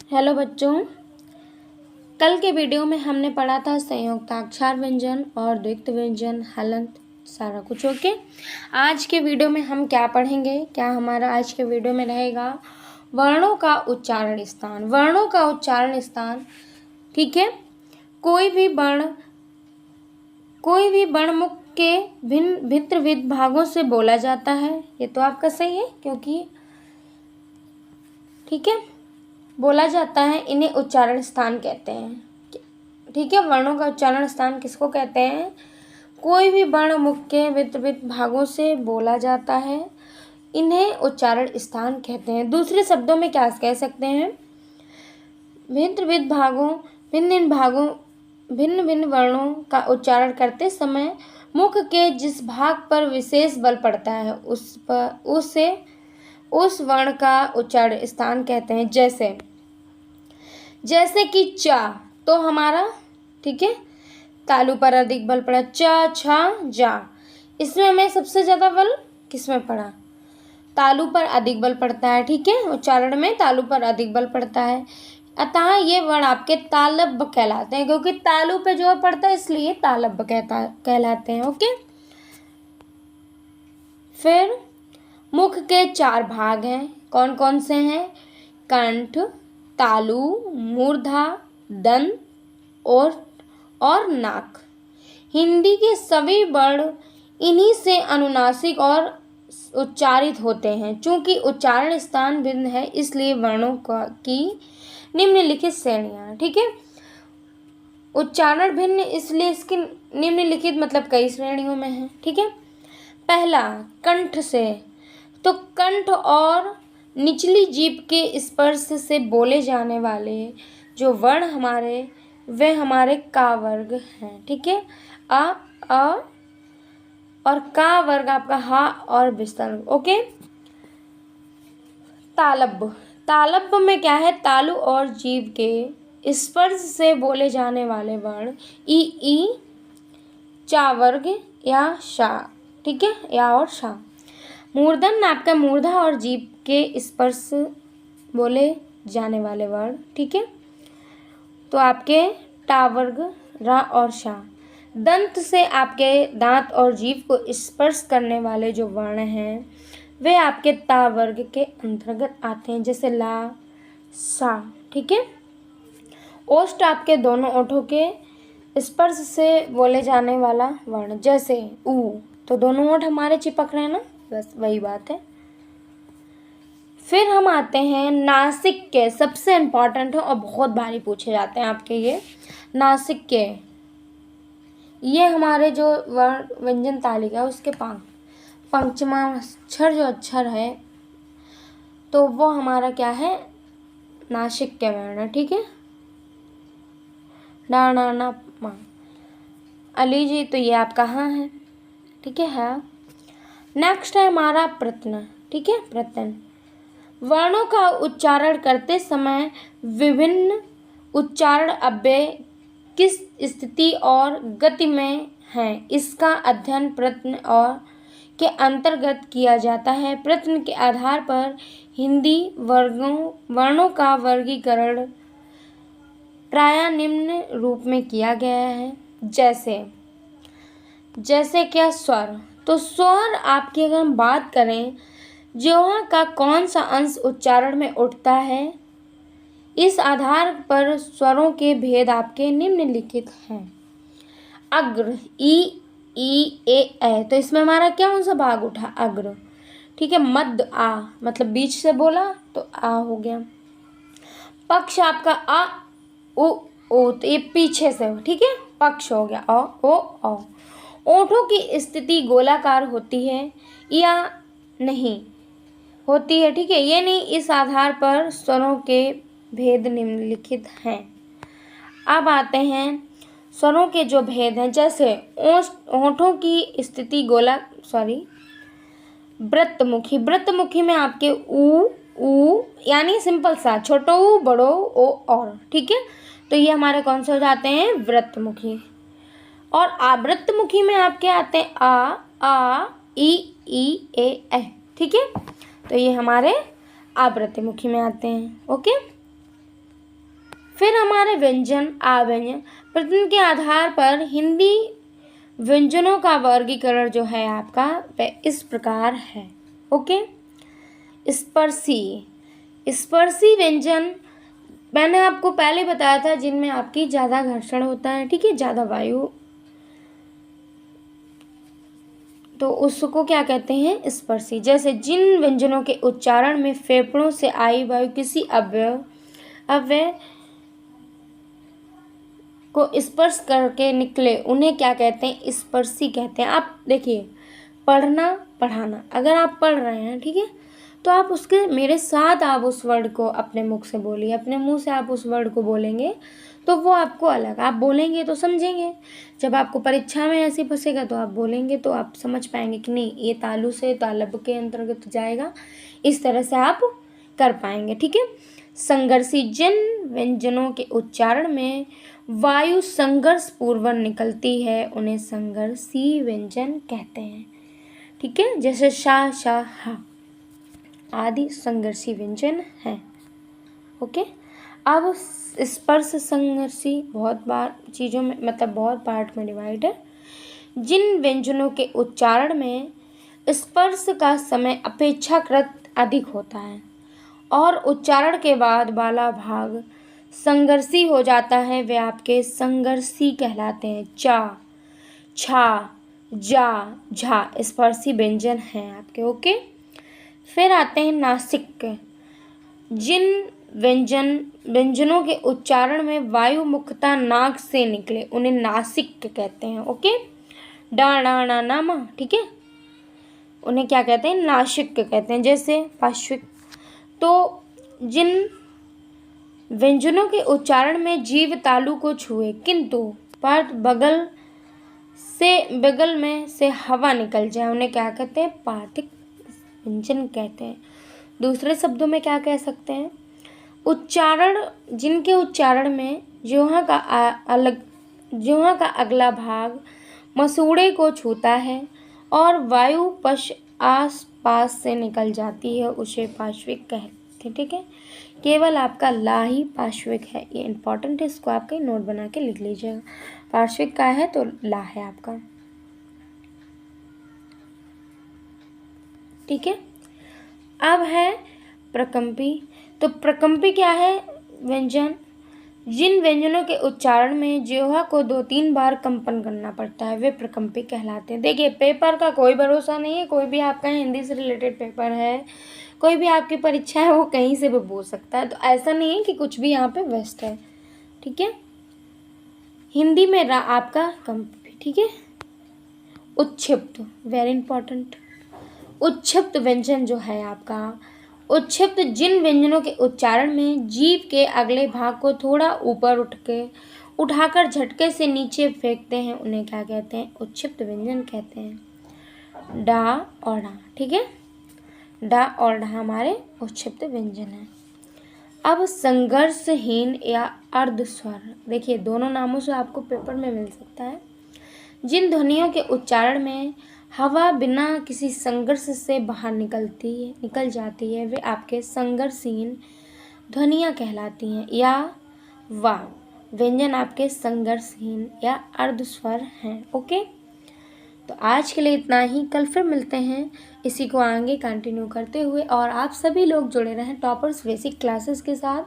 Hello बच्चों, कल के वीडियो में हमने पढ़ा था संयुक्ताक्षर व्यंजन और द्वित्व व्यंजन, हलंत, सारा कुछ। ओके, आज के वीडियो में हम क्या पढ़ेंगे? क्या हमारा आज के वीडियो में रहेगा वर्णों का उच्चारण स्थान। वर्णों का उच्चारण स्थान, ठीक है। कोई भी वर्ण मुख के भिन्न भागों से बोला जाता है। ये तो आपका सही है, क्योंकि ठीक है बोला जाता है, इन्हें उच्चारण स्थान कहते हैं। ठीक है, वर्णों का उच्चारण स्थान किसको कहते हैं? कोई भी वर्ण मुख के विविध भागों से बोला जाता है, इन्हें उच्चारण स्थान कहते हैं। दूसरे शब्दों में क्या कह सकते हैं? भिन्न भिन्न वर्णों का उच्चारण करते समय मुख के जिस भाग पर विशेष बल पड़ता है उस वर्ण का उच्चारण स्थान कहते हैं। जैसे कि चा, तो हमारा ठीक है तालु पर अधिक बल पड़ा, चा छा जा। इसमें हमें सबसे ज्यादा बल किसमें पड़ा? तालु पर अधिक बल पड़ता है। ठीक है, उच्चारण में तालु पर अधिक बल पड़ता है, अतः ये वर्ण आपके तालव्य कहलाते हैं, क्योंकि तालु पे जोर पड़ता है इसलिए तालव्य कहलाते हैं। ओके, फिर मुख के 4 भाग हैं। कौन कौन से हैं? कंठ, तालु, मूर्धा, दंत और नाक। हिंदी के सभी वर्ण इन्हीं से अनुनासिक और उच्चारित होते हैं। चूंकि उच्चारण स्थान भिन्न है, इसलिए वर्णों की निम्नलिखित श्रेणियां। ठीक है, उच्चारण भिन्न इसलिए इसकी निम्नलिखित मतलब कई श्रेणियों में है। ठीक है, पहला कंठ से, तो कंठ और निचली जीभ के स्पर्श से बोले जाने वाले जो वर्ण वे हमारे का वर्ग हैं। ठीक है, अ और का वर्ग आपका हा और विसर्ग। ओके, तालव्य में क्या है? तालु और जीभ के स्पर्श से बोले जाने वाले वर्ण ई चा वर्ग या शा। ठीक है, या और शा। मूर्धन आपका मूर्धा और जीभ के स्पर्श बोले जाने वाले वर्ण। ठीक है, तो आपके टा वर्ग, रा और शा। दंत से आपके दांत और जीभ को स्पर्श करने वाले जो वर्ण हैं वे आपके ता वर्ग के अंतर्गत आते हैं, जैसे ला, सा। ठीक है, ओष्ठ आपके दोनों ओठों के स्पर्श से बोले जाने वाला वर्ण, जैसे ऊ, तो दोनों ओठ हमारे चिपक रहे हैं ना, बस वही बात है। फिर हम आते हैं नासिक के, सबसे इम्पोर्टेंट है और बहुत भारी पूछे जाते हैं आपके ये नासिक के। ये हमारे जो वर्ण व्यंजन तालिका उसके पंचमा अक्षर जो अक्षर है, तो वो हमारा क्या है? नासिक के वर्ण। ठीक है, डा ना ना मा। अली जी, तो ये आपका हाँ है। ठीक है। नेक्स्ट है हमारा प्रत्यय। ठीक है, प्रत्यय वर्णों का उच्चारण करते समय विभिन्न उच्चारण अव्यय किस स्थिति और गति में हैं, इसका अध्ययन प्रत्यय और के अंतर्गत किया जाता है। प्रत्यय के आधार पर हिंदी वर्णों का वर्गीकरण प्रायः निम्न रूप में किया गया है। जैसे क्या? स्वर, तो स्वर आपकी अगर हम बात करें, जिह्वा का कौन सा अंश उच्चारण में उठता है, इस आधार पर स्वरों के भेद आपके निम्नलिखित हैं। अग्र, ई ए, तो इसमें हमारा कौन सा भाग उठा? अग्र। ठीक है, मध्य आ, मतलब बीच से बोला तो आ हो गया। पक्ष आपका आ उ ओ, तो ये पीछे से, ठीक है, पक्ष हो गया। ओ। ओठों की स्थिति गोलाकार होती है या नहीं होती है? ठीक है, ये नहीं, इस आधार पर स्वरों के भेद निम्नलिखित हैं। अब आते हैं स्वरों के जो भेद हैं, जैसे ओठों की स्थिति वृत्तमुखी में आपके ऊ यानी सिंपल सा छोटो ऊ बड़ो ओ और। ठीक है, तो ये हमारे कौन से हो जाते हैं? वृत्तमुखी। और आवृत्तमुखी में आपके आते हैं आ ई ए। ठीक है, तो ये हमारे आवृत्तमुखी में आते हैं। ओके, फिर हमारे व्यंजन आव्यंजन प्रत्यय के आधार पर हिंदी व्यंजनों का वर्गीकरण जो है आपका वह इस प्रकार है। ओके, स्पर्शी व्यंजन मैंने आपको पहले बताया था जिनमें आपकी ज़्यादा घर्षण होता है, ठीक है, ज़्यादा वायु, तो उसको क्या कहते हैं, स्पर्शी। जैसे जिन व्यंजनों के उच्चारण में फेफड़ों से आई वायु किसी अव्यय को स्पर्श करके निकले उन्हें क्या कहते हैं, स्पर्शी कहते हैं। आप देखिए, पढ़ना पढ़ाना, अगर आप पढ़ रहे हैं, ठीक है, तो आप उसके मेरे साथ आप उस वर्ड को अपने मुख से बोलिए, अपने मुंह से आप उस वर्ड को बोलेंगे तो वो आपको अलग, आप बोलेंगे तो समझेंगे। जब आपको परीक्षा में ऐसे फंसेगा तो आप बोलेंगे तो आप समझ पाएंगे कि नहीं ये तालु से तालब के अंतर्गत जाएगा, इस तरह से आप कर पाएंगे, ठीक है। संघर्षी, जिन व्यंजनों के उच्चारण में वायु संघर्ष पूर्वक निकलती है उन्हें संघर्षी व्यंजन कहते हैं, ठीक है। जैसे शा, शा, हा आदि संघर्षी व्यंजन हैं। ओके, अब स्पर्श संघर्षी बहुत बार चीज़ों में, मतलब बहुत पार्ट में डिवाइड है। जिन व्यंजनों के उच्चारण में स्पर्श का समय अपेक्षाकृत अधिक होता है और उच्चारण के बाद वाला भाग संघर्षी हो जाता है वे आपके संघर्षी कहलाते हैं। चा, छा, जा, झा स्पर्शी व्यंजन हैं आपके। ओके, फिर आते हैं नासिक। जिन व्यंजनों के उच्चारण में वायु मुख्यतः नाक से निकले उन्हें नासिक कहते हैं। ओके, डा, डा, ना, ना, मा, ठीक है, उन्हें क्या कहते हैं, नासिक कहते हैं। जैसे पार्श्विक, तो जिन व्यंजनों के उच्चारण में जीव तालु को छुए किंतु पर बगल में से हवा निकल जाए उन्हें क्या कहते हैं, पार्थिक व्यंजन कहते हैं। दूसरे शब्दों में क्या कह सकते हैं, उच्चारण, जिनके उच्चारण में जिह्वा का अगला भाग मसूड़े को छूता है और वायु पश आस पास से निकल जाती है उसे पार्श्विक कहते हैं, ठीक है। केवल आपका ला ही पार्श्विक है, ये इंपॉर्टेंट है, इसको आप कहीं नोट बना के लिख लीजिएगा। पार्श्विक का है तो ला है आपका, ठीक है। अब है प्रकंपी। तो प्रकंपी क्या है, व्यंजन जिन व्यंजनों के उच्चारण में जिह्वा को 2-3 बार कंपन करना पड़ता है वे प्रकंपी कहलाते हैं। देखिए, पेपर का कोई भरोसा नहीं है, कोई भी आपका हिंदी से रिलेटेड पेपर है, कोई भी आपकी परीक्षा है, वो कहीं से भी बोल सकता है, तो ऐसा नहीं है कि कुछ भी यहाँ पे बेस्ट है, ठीक है। हिंदी में आपका कंपी, ठीक है। उच्छिप्त, वेरी इंपॉर्टेंट। उच्छिप्त व्यंजन जो है आपका, उच्छिप्त जिन व्यंजनों के उच्चारण में जीभ के अगले भाग को थोड़ा ऊपर उठाकर झटके से नीचे फेंकते हैं उन्हें क्या कहते हैं, उच्छिप्त व्यंजन कहते हैं। डा और ढा, ठीक है, डा और ढा हमारे उच्छिप्त व्यंजन हैं। अब संघर्षहीन या अर्ध स्वर, देखिए दोनों नामों से आपको पेपर में मिल सकता है। जिन ध्वनियों के उच्चारण में हवा बिना किसी संघर्ष से बाहर निकल जाती है वे आपके संघर्षहीन ध्वनियाँ कहलाती हैं, या वा व्यंजन आपके संघर्षहीन या अर्ध स्वर हैं। ओके, तो आज के लिए इतना ही, कल फिर मिलते हैं इसी को आगे कंटिन्यू करते हुए, और आप सभी लोग जुड़े रहें टॉपर्स बेसिक क्लासेस के साथ।